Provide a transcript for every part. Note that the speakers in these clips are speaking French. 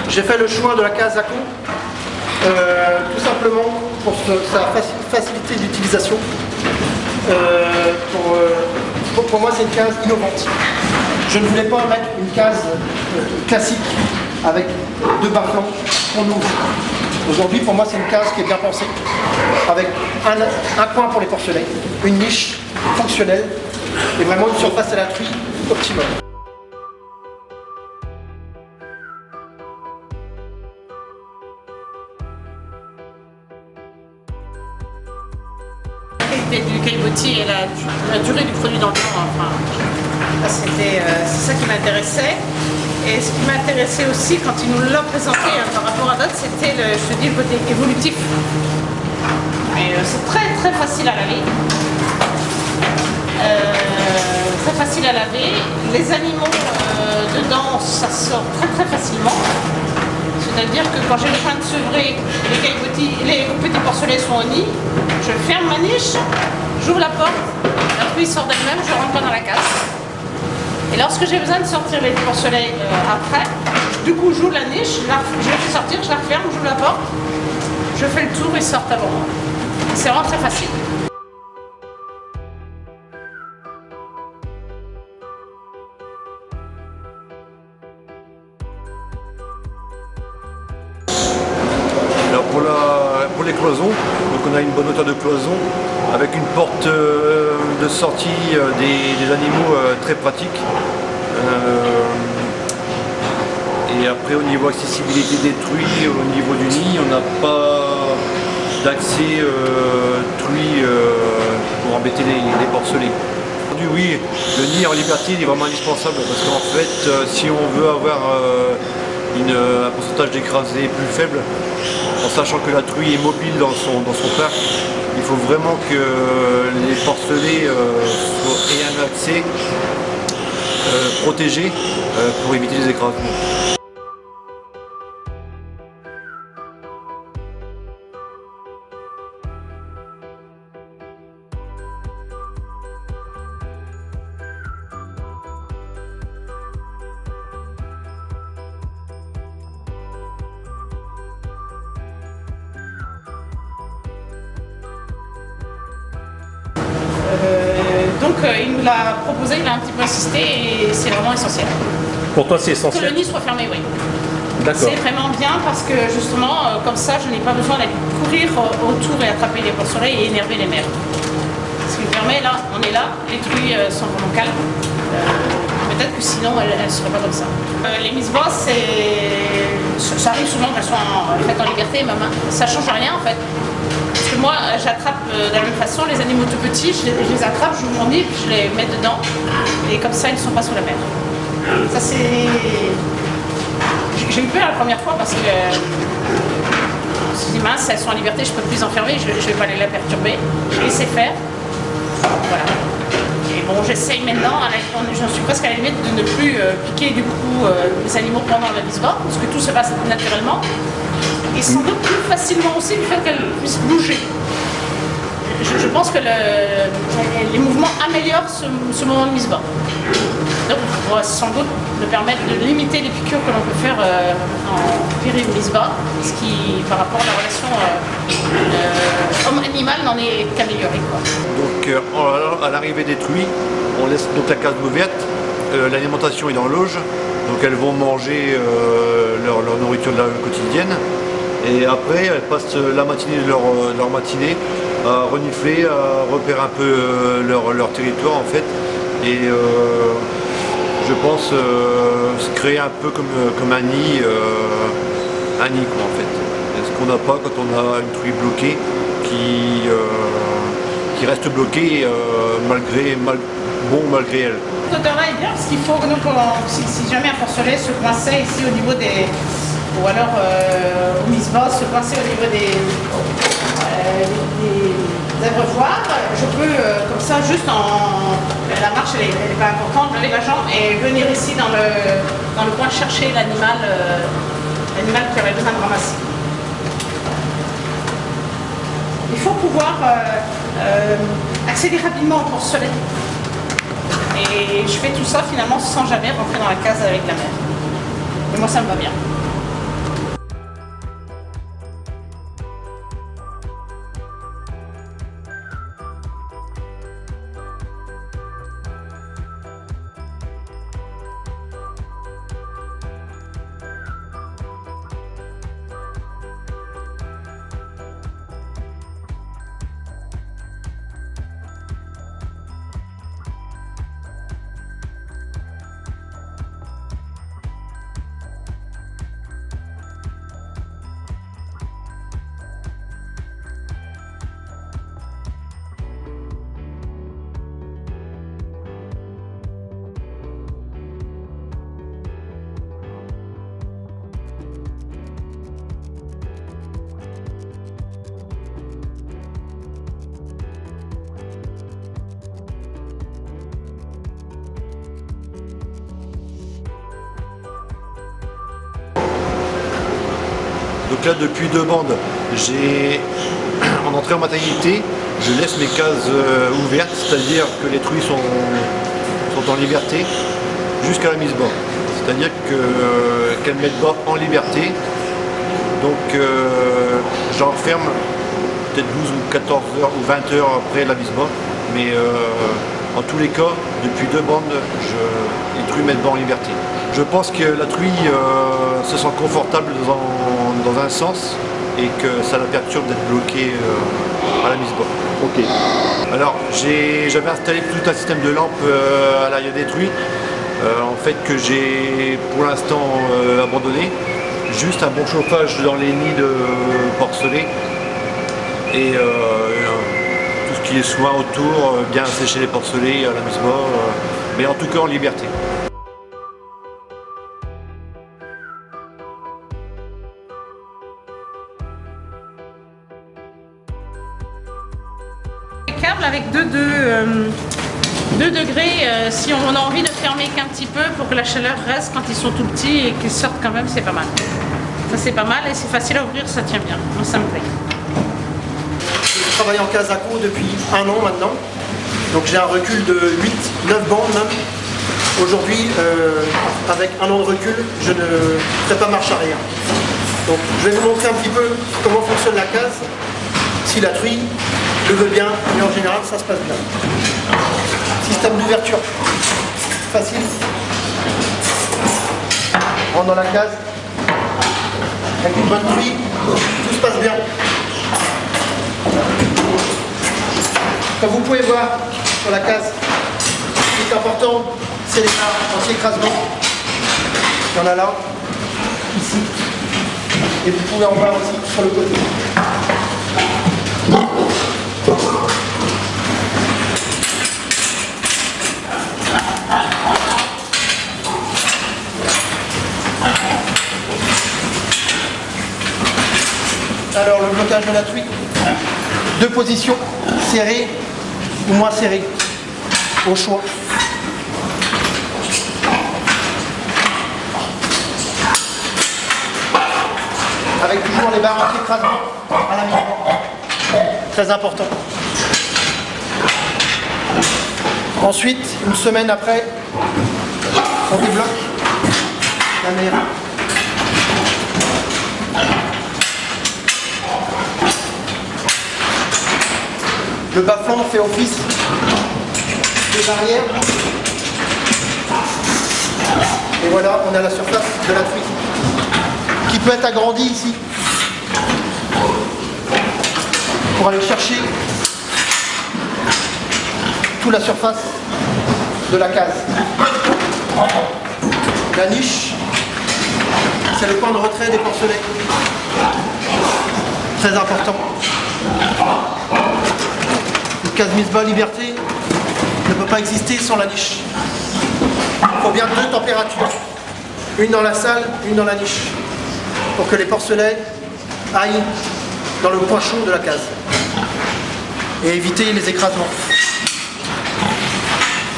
J'ai fait le choix de la case à con, tout simplement pour sa facilité d'utilisation. Pour moi, c'est une case innovante. Je ne voulais pas mettre une case classique avec deux barres qu'on ouvre. Aujourd'hui, pour moi, c'est une case qui est bien pensée, avec un coin pour les porcelets, une niche fonctionnelle et vraiment une surface à la truie optimale. Du caillebotis et la durée du produit dans le temps, enfin, c'est ça qui m'intéressait. Et ce qui m'intéressait aussi quand il nous l'a présenté par rapport à d'autres, c'était le côté évolutif. Mais c'est très facile à laver. Très facile à laver. Les animaux dedans, ça sort très facilement. C'est-à-dire que quand j'ai besoin de sevrer, les petits porcelets sont au nid, je ferme ma niche, j'ouvre la porte, la truie sort d'elle-même, je ne rentre pas dans la case. Et lorsque j'ai besoin de sortir les porcelets après, du coup j'ouvre la niche, je les fais sortir, je la referme, j'ouvre la porte, je fais le tour et ils sortent avant moi. C'est vraiment très facile. Alors pour les cloisons, donc on a une bonne hauteur de cloison avec une porte de sortie des animaux très pratique. Et après au niveau accessibilité des truies, au niveau du nid, on n'a pas d'accès truie pour embêter les porcelets. Oui, le nid en liberté il est vraiment indispensable parce qu'en fait si on veut avoir un pourcentage d'écrasé plus faible, en sachant que la truie est mobile dans son parc, il faut vraiment que les porcelets aient un accès protégé pour éviter les écrasements. Donc il nous l'a proposé, il a un petit peu insisté et c'est vraiment essentiel. Pour toi c'est Que essentiel? le nid soit fermé, oui. D'accord. C'est vraiment bien parce que justement, comme ça, je n'ai pas besoin d'aller courir autour et attraper les porcelets et énerver les mères. Ce qui me permet, là, on est là, les truies sont vraiment calmes. Peut-être que sinon, elles ne seraient pas comme ça. Les mises bas, ça arrive souvent qu'elles soient faites en liberté, ma main. Ça ne change rien en fait. Parce que moi, j'attrape de la même façon les animaux tout petits, je les attrape, je m'en dis, je les mets dedans. Et comme ça, ils ne sont pas sous la mer. Ça, c'est... J'ai eu peur la première fois parce que je me suis dit, mince, elles sont en liberté, je ne peux plus les enfermer, je ne vais pas les perturber. Je laissé faire. Voilà. Et bon, j'essaye maintenant, j'en suis presque à la limite de ne plus piquer du coup les animaux pendant la mise bas, parce que tout se passe naturellement. Et sans doute plus facilement aussi le fait qu'elles puissent bouger. Je pense que les mouvements améliorent ce moment de mise bas. Donc, on va sans doute me permettre de limiter les piqûres que l'on peut faire en péri-mise bas, ce qui, par rapport à la relation homme-animal, n'en est qu'amélioré. Donc, à l'arrivée des truies, on laisse donc la case ouverte, l'alimentation est dans l'auge, donc elles vont manger leur nourriture quotidienne. Et après, elles passent la matinée de leur matinée à renifler, à repérer un peu leur territoire en fait. Et je pense se créer un peu comme un nid quoi en fait. Ce qu'on n'a pas quand on a une truie bloquée qui reste bloquée malgré elle. Cette hauteur-là est bien parce qu'il faut que nous, si jamais un porcelet se coinçait ici au niveau des... ou alors au mise bas se coincer au niveau des abreuvoirs, je peux comme ça juste la marche elle est pas importante, lever la jambe et venir ici dans le coin chercher l'animal qui aurait besoin de ramasser. Il faut pouvoir accéder rapidement au porcelet. Et je fais tout ça finalement sans jamais rentrer dans la case avec la mère. Et moi ça me va bien. Donc là, depuis 2 bandes, en entrée en maternité, je laisse mes cases ouvertes, c'est-à-dire que les truies sont en liberté jusqu'à la mise bas. C'est-à-dire qu'elles mettent bas en liberté. Donc j'en ferme peut-être 12 ou 14 heures ou 20 heures après la mise bas. Mais en tous les cas, depuis 2 bandes, les truies mettent bas en liberté. Je pense que la truie se sent confortable dans un sens et que ça la perturbe d'être bloquée à la mise bas. Ok. Alors j'avais installé tout un système de lampes à l'arrière des truies, en fait que j'ai pour l'instant abandonné. Juste un bon chauffage dans les nids de porcelets et tout ce qui est soin autour, bien sécher les porcelets à la mise bas, mais en tout cas en liberté. Câble avec 2 degrés, si on a envie de fermer qu'un petit peu pour que la chaleur reste quand ils sont tout petits et qu'ils sortent quand même, c'est pas mal. Ça c'est pas mal et c'est facile à ouvrir, ça tient bien. Moi ça me plaît. Je travaille en case ACO depuis 1 an maintenant. Donc j'ai un recul de 8-9 bandes même. Aujourd'hui, avec 1 an de recul, je ne ferai pas marche arrière. Donc je vais vous montrer un petit peu comment fonctionne la case. Si la truie le veut bien, mais en général ça se passe bien. Système d'ouverture facile. On rentre dans la case. Avec une bonne truie, tout se passe bien. Comme vous pouvez voir sur la case, ce qui est important, c'est les anti-écrasement. Il y en a là, ici. Et vous pouvez en voir aussi sur le côté. Alors le blocage de la truie, 2 positions, serrées ou moins serrées, au choix. Avec toujours les barres anti-écrasement à la mise. Très important. Ensuite, une semaine après, on débloque la mairie. Le bas-flanc fait office de barrière. Et voilà, on a la surface de la truie qui peut être agrandie ici pour aller chercher toute la surface de la case. La niche, c'est le point de retrait des porcelets. Très important. Une case mise bas liberté ne peut pas exister sans la niche. Il faut bien 2 températures. Une dans la salle, une dans la niche. Pour que les porcelets aillent dans le point chaud de la case. Et éviter les écrasements.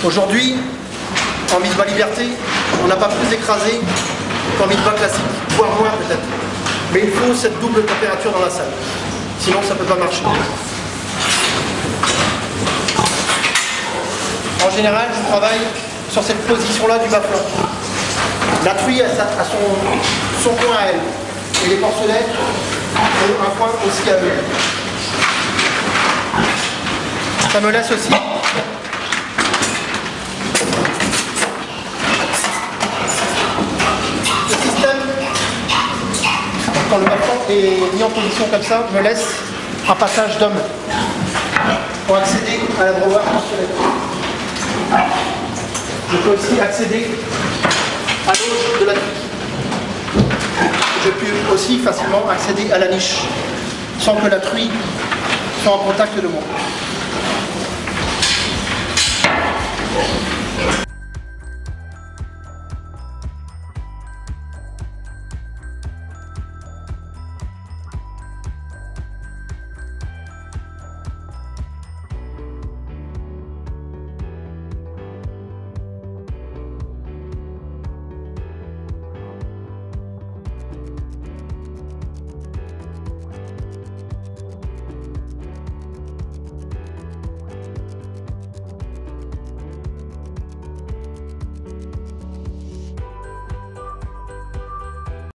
Aujourd'hui, en mise bas liberté, on n'a pas plus écrasé qu'en mise bas classique, voire moins peut-être. Mais il faut cette double température dans la salle. Sinon, ça ne peut pas marcher. En général, je travaille sur cette position-là du bas-flanc. La truie a son coin à elle. Et les porcelets ont un coin aussi à eux. Ça me laisse aussi le système, quand le bas-flanc est mis en position comme ça, me laisse un passage d'homme pour accéder à la droite porcelaine. Je peux aussi accéder à l'autre de la truie. Je peux aussi facilement accéder à la niche sans que la truie soit en contact de moi.